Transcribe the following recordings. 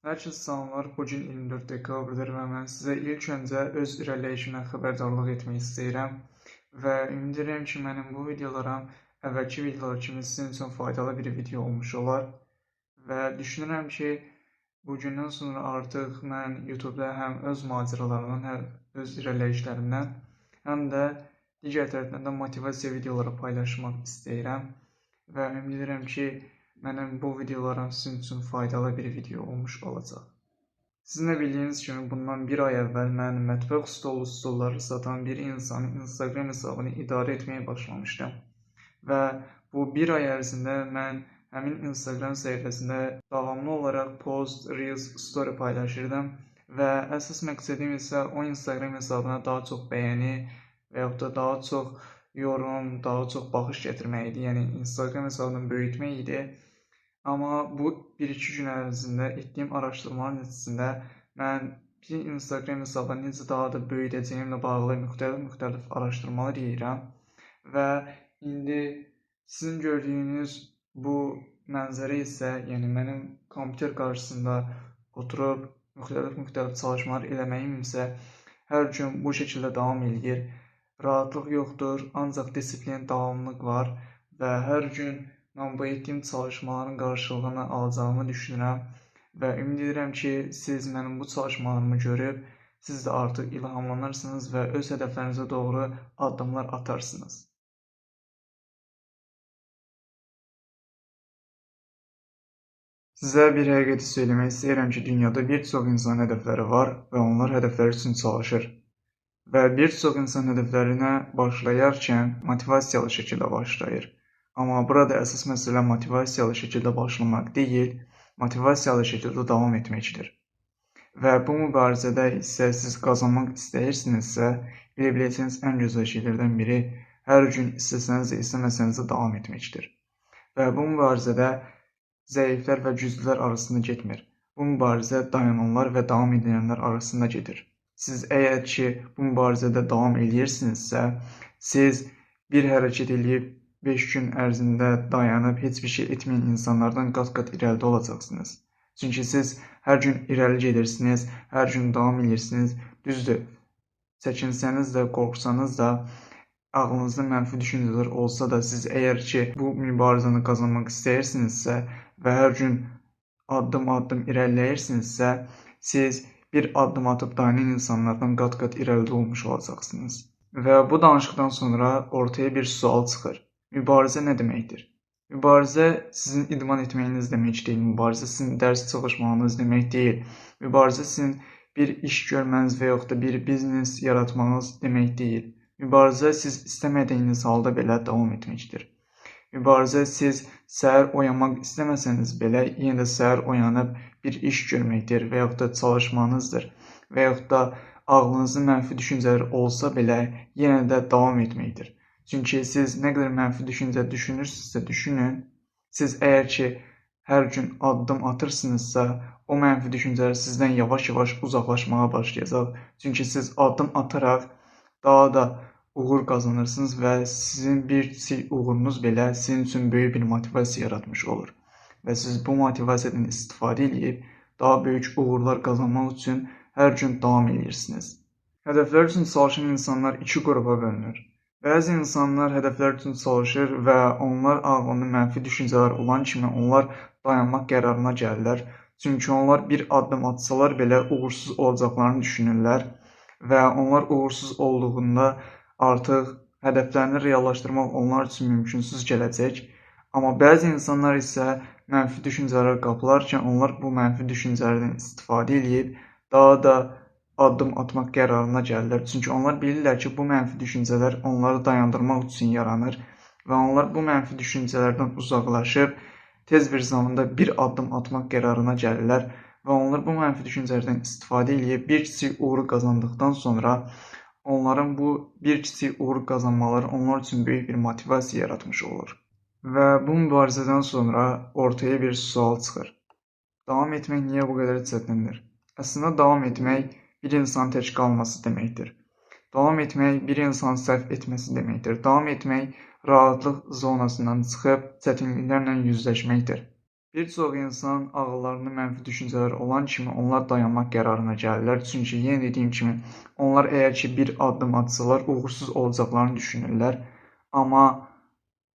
Hər kəsə salamlar. Bu gün 24 dekabrdır və mən sizə ilk öncə öz irəliləyişimdən xəbərdarlıq etmək istəyirəm və ümid edirəm ki, mənim bu videolarım əvvəlki videolar kimi sizin üçün faydalı bir video olmuş olar və düşünürəm ki, bugündən sonra artıq mən YouTube-da həm öz macəralarımdan, həm öz irəliləyişlərimdən, həm də digər tərəfdən də motivasiya videoları paylaşmaq istəyirəm və ümid edirəm ki, mənim bu videolarım sizin üçün faydalı bir video olmuş olacaq. Sizin də bildiyiniz kimi bundan bir ay əvvəl mən mətbəx stolları satan bir insanın Instagram hesabını idarə etməyə başlamışdım və bu bir ay ərzində mən həmin Instagram səhifəsində davamlı olaraq post, reels, story paylaşırdım və əsas məqsədim isə o Instagram hesabına daha çox bəyəni və yaxud da daha çox yorum, daha çox baxış gətirmək idi, yəni Instagram hesabını böyütmək idi. Amma bu 1-2 gün ərzində etdiyim araşdırmalar nəticəsində mən bir Instagram hesabını necə daha da böyüdəcəyimlə bağlı müxtəlif araşdırmalar edirəm və indi sizin gördüyünüz bu mənzərə isə, yəni mənim kompüter qarşısında oturub müxtəlif çalışmalar eləməyim isə hər gün bu şəkildə davam edir. Rahatlıq yoxdur, ancaq disiplin, davamlılıq var və hər gün mən bu etdiyim çalışmaların qarşılığını alacağımı düşünürəm və ümid edirəm ki, siz mənim bu çalışmalarımı görüb, siz də artıq ilhamlanırsınız və öz hədəflərinizə doğru addımlar atarsınız. Sizə bir həqiqəti söyləmək istəyirəm ki, dünyada bir çox insan hədəfləri var və onlar hədəfləri üçün çalışır. Və bir çox insan hədəflərinə başlayarkən motivasiyalı şəkildə başlayır. Amma burada əsas məsələ motivasiyalı şəkildə başlamaq deyil, motivasiyalı şəkildə davam etməkdir. Və bu mübarizədə isə siz qazanmaq istəyirsinizsə, bilə biləcəyiniz ən gözəl şeylərdən biri hər gün istəsəniz də, istəməsəniz də davam etməkdir. Və bu mübarizədə zəiflər və güclülər arasında getmir. Bu mübarizə dayananlar və davam edənlər arasında gedir. Siz əgər ki, bu mübarizədə davam edirsinizsə, siz bir hərəkət edib 5 gün ərzində dayanıb heç bir şey etməyən insanlardan qat-qat irəlidə olacaqsınız. Çünki siz hər gün irəli gedirsiniz, hər gün davam edirsiniz. Düzdür, çəkinsəniz də, qorxsanız da, ağlınızda mənfi düşüncələr olsa da, siz əgər ki, bu mübarizəni qazanmaq istəyirsinizsə və hər gün addım-addım irəliləyirsinizsə, siz bir addım atıb dayanan insanlardan qat-qat irəlidə olmuş olacaqsınız. Və bu danışıqdan sonra ortaya bir sual çıxır. Mübarizə nə deməkdir? Mübarizə sizin idman etməyiniz demək deyil, mübarizə sizin dərs çalışmağınız demək deyil, mübarizə sizin bir iş görməniz və yaxud da bir biznes yaratmanız demək deyil. Mübarizə siz istəmədiyiniz halda belə davam etməkdir. Mübarizə siz səhər oyanmaq istəməsəniz belə yenə də səhər oyanıb bir iş görməkdir və yaxud da çalışmanızdır və yaxud da ağlınızda mənfi düşüncələr olsa belə yenə də davam etməkdir. Çünki siz nə qədər mənfi düşüncə düşünürsünüzsə düşünün, siz əgər ki, hər gün addım atırsınızsa, o mənfi düşüncələr sizdən yavaş-yavaş uzaqlaşmağa başlayacaq. Çünki siz addım ataraq daha da uğur qazanırsınız və sizin bir kiçik uğurunuz belə sizin üçün böyük bir motivasiya yaratmış olur. Və siz bu motivasiyadan istifadə edib daha böyük uğurlar qazanmaq üçün hər gün davam edirsiniz. Hədəflər üçün çalışan insanlar iki qrupa bölünür. Bəzi insanlar hədəflər üçün çalışır və onlar ağlında mənfi düşüncələr olan kimi onlar dayanmaq qərarına gəlirlər. Çünki onlar bir addım atsalar belə uğursuz olacaqlarını düşünürlər və onlar uğursuz olduğunda artıq hədəflərini reallaşdırmaq onlar üçün mümkünsüz gələcək. Amma bəzi insanlar isə mənfi düşüncələr qapılarkən onlar bu mənfi düşüncələrdən istifadə edib daha da addım atmaq qərarına gəlirlər. Çünki onlar bilirlər ki, bu mənfi düşüncələr onları dayandırmaq üçün yaranır və onlar bu mənfi düşüncələrdən uzaqlaşıb tez bir zamanda bir addım atmaq qərarına gəlirlər və onlar bu mənfi düşüncələrdən istifadə edib bir kiçik uğur qazandıqdan sonra onların bu bir kiçik uğur qazanmaları onlar üçün böyük bir motivasiya yaratmış olur. Və bu mübarizədən sonra ortaya bir sual çıxır. Davam etmək niyə bu qədər çətindir? Əslində davam etmək bir insan tək qalması deməkdir. Davam etmək bir insan səhv etməsi deməkdir. Davam etmək rahatlıq zonasından çıxıb çətinliklərlə yüzləşməkdir. Bir çox insan ağıllarında mənfi düşüncələr olan kimi onlar dayanmaq qərarına gəlirlər. Çünki yenə dediyim kimi, onlar əgər ki bir addım atsalar, uğursuz olacaqlarını düşünürlər. Amma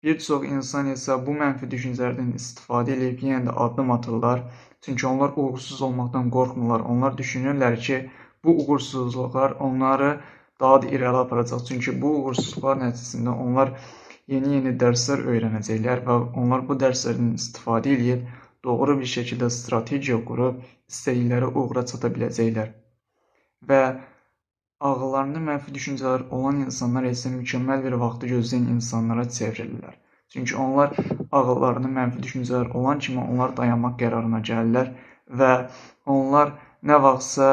bir çox insan isə bu mənfi düşüncələrdən istifadə edib yenə də addım atırlar. Çünki onlar uğursuz olmaqdan qorxmurlar. Onlar düşünürlər ki, bu uğursuzluqlar onları daha da irəli aparacaq. Çünki bu uğursuzluqlar nəticəsində onlar yeni dərslər öyrənəcəklər və onlar bu dərslərdən istifadə edib doğru bir şəkildə strategiya qurub istədikləri uğura çata biləcəklər. Və ağıllarında mənfi düşüncələr olan insanlar isə mükəmməl bir vaxtı gözləyən insanlara çevrilirlər. Çünki onlar ağıllarında mənfi düşüncələr olan kimi onlar dayanmaq qərarına gəlirlər və onlar nə vaxtsa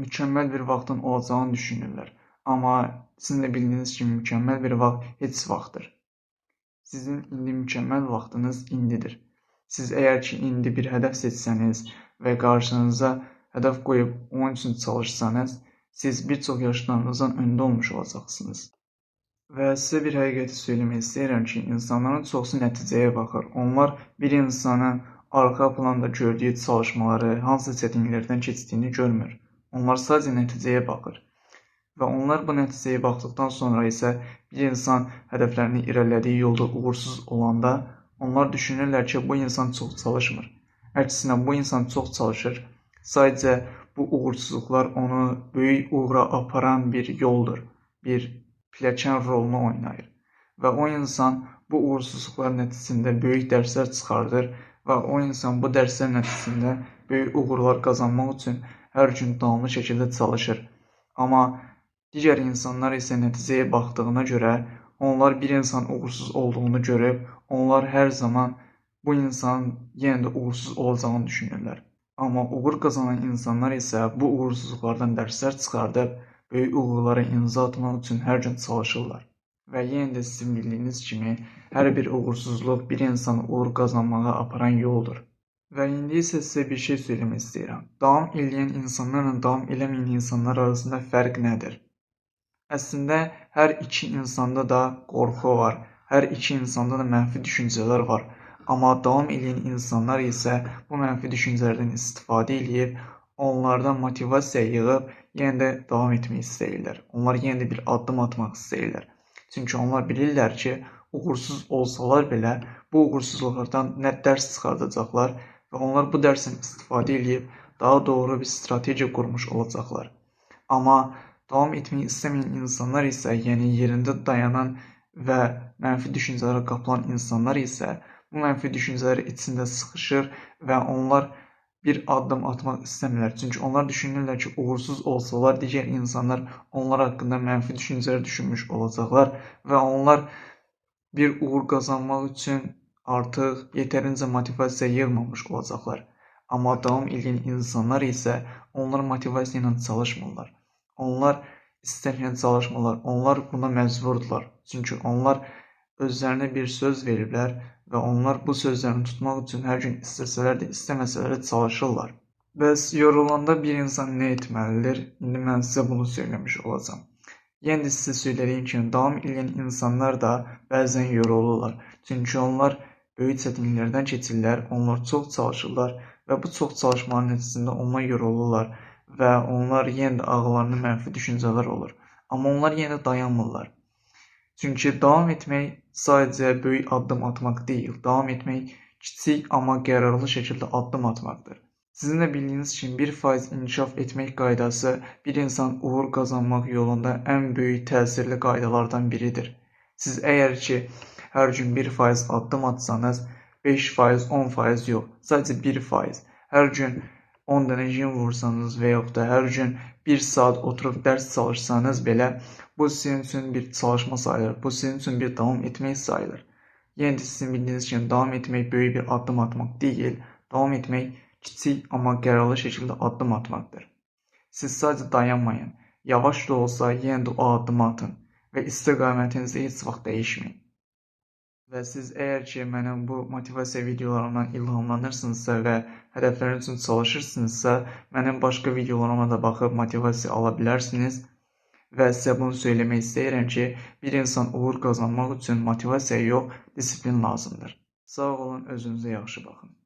mükəmməl bir vaxtın olacağını düşünürlər. Amma sizin də bildiyiniz kimi mükəmməl bir vaxt heç vaxtdır. Sizin indi mükəmməl vaxtınız indidir. Siz əgər ki indi bir hədəf seçsəniz və qarşınıza hədəf qoyub onun üçün çalışsanız, siz bir çox yaşlarınızdan öndə olmuş olacaqsınız. Və sizə bir həqiqəti söyləmək istəyirəm ki, insanların çoxsu nəticəyə baxır. Onlar bir insanın arxa planda gördüyü çalışmaları, hansı çətinliklərdən keçdiyini görmür. Onlar sadəcə nəticəyə baxır. Və onlar bu nəticəyə baxdıqdan sonra isə bir insan hədəflərini irəlilədiyi yolda uğursuz olanda, onlar düşünürlər ki, bu insan çox çalışmır. Əksinə, bu insan çox çalışır. Sadəcə bu uğursuzluqlar onu böyük uğura aparan bir yoldur, bir pilləkən rolunu oynayır. Və o insan bu uğursuzluqlar nəticəsində böyük dərslər çıxardır və o insan bu dərslər nəticəsində böyük uğurlar qazanmaq üçün hər gün davamlı şəkildə çalışır. Amma digər insanlar isə nəticəyə baxdığına görə, onlar bir insan uğursuz olduğunu görüb, onlar hər zaman bu insanın yenə də uğursuz olacağını düşünürlər. Amma uğur qazanan insanlar isə bu uğursuzluqlardan dərslər çıxardıb, böyük uğurlara imza atmaq üçün hər gün çalışırlar. Və yenə də sizin bildiyiniz kimi, hər bir uğursuzluq bir insanı uğur qazanmağa aparan yoldur. Və indi isə sizə bir şey söyləmək istəyirəm. Davam edən insanlarla davam eləməyən insanlar arasında fərq nədir? Əslində, hər iki insanda da qorxu var, hər iki insanda da mənfi düşüncələr var. Amma davam edən insanlar isə bu mənfi düşüncələrdən istifadə edib, onlardan motivasiya yığıb, yenə də davam etmək istəyirlər. Onlar yenə də bir addım atmaq istəyirlər. Çünki onlar bilirlər ki, uğursuz olsalar belə, bu uğursuzluqlardan nə dərs çıxardacaqlar və onlar bu dərsdən istifadə edib, daha doğru bir strategiya qurmuş olacaqlar. Amma davam etmək istəməyən insanlar isə, yəni yerində dayanan və mənfi düşüncələrə qapılan insanlar isə bu mənfi düşüncələr içində sıxışır və onlar bir addım atmaq istəmirlər. Çünki onlar düşünürlər ki, uğursuz olsalar, digər insanlar onlar haqqında mənfi düşüncələr düşünmüş olacaqlar və onlar bir uğur qazanmaq üçün artıq yetərincə motivasiya yığmamış olacaqlar. Amma davam edən insanlar isə onlar motivasiya ilə çalışmırlar. Onlar istəklə çalışmırlar, onlar buna məcburdurlar. Çünki onlar özlərinə bir söz veriblər və onlar bu sözlərini tutmaq üçün hər gün istəsələr də, istəməsələr də çalışırlar. Bəs yorulanda bir insan nə etməlidir? İndi mən sizə bunu söyləmiş olacağam. Yenə də sizə söylədiyim kimi, davam edən insanlar da bəzən yorulurlar. Çünki onlar böyük çətinliklərdən keçirlər, onlar çox çalışırlar və bu çox çalışmanın nəticəsində onlar yorulurlar. Və onlar yenə də ağıllarında mənfi düşüncələr olur. Amma onlar yenə də dayanmırlar. Çünki davam etmək sadəcə böyük addım atmaq deyil. Davam etmək kiçik, amma qərarlı şəkildə addım atmaqdır. Sizin də bildiyiniz kimi 1% inkişaf etmək qaydası bir insan uğur qazanmaq yolunda ən böyük təsirli qaydalardan biridir. Siz əgər ki, hər gün 1% addım atsanız, 5%, 10% yox, sadəcə 1%. Hər gün 10 dənə jim vursanız və yaxud da hər gün 1 saat oturub dərs çalışsanız belə, bu sizin üçün bir çalışma sayılır, bu sizin üçün bir davam etmək sayılır. Yenə də sizin bildiyiniz kimi, davam etmək böyük bir addım atmaq deyil, davam etmək kiçik, amma qərarlı şəkildə addım atmaqdır. Siz sadəcə dayanmayın, yavaş da olsa yenə də o addımı atın və istiqamətinizi heç vaxt dəyişməyin. Və siz əgər ki, mənim bu motivasiya videolarımdan ilhamlanırsınızsa və hədəfləriniz üçün çalışırsınızsa, mənim başqa videolarıma da baxıb motivasiya ala bilərsiniz. Və sizə bunu söyləmək istəyirəm ki, bir insan uğur qazanmaq üçün motivasiya yox, disiplin lazımdır. Sağ olun, özünüzə yaxşı baxın.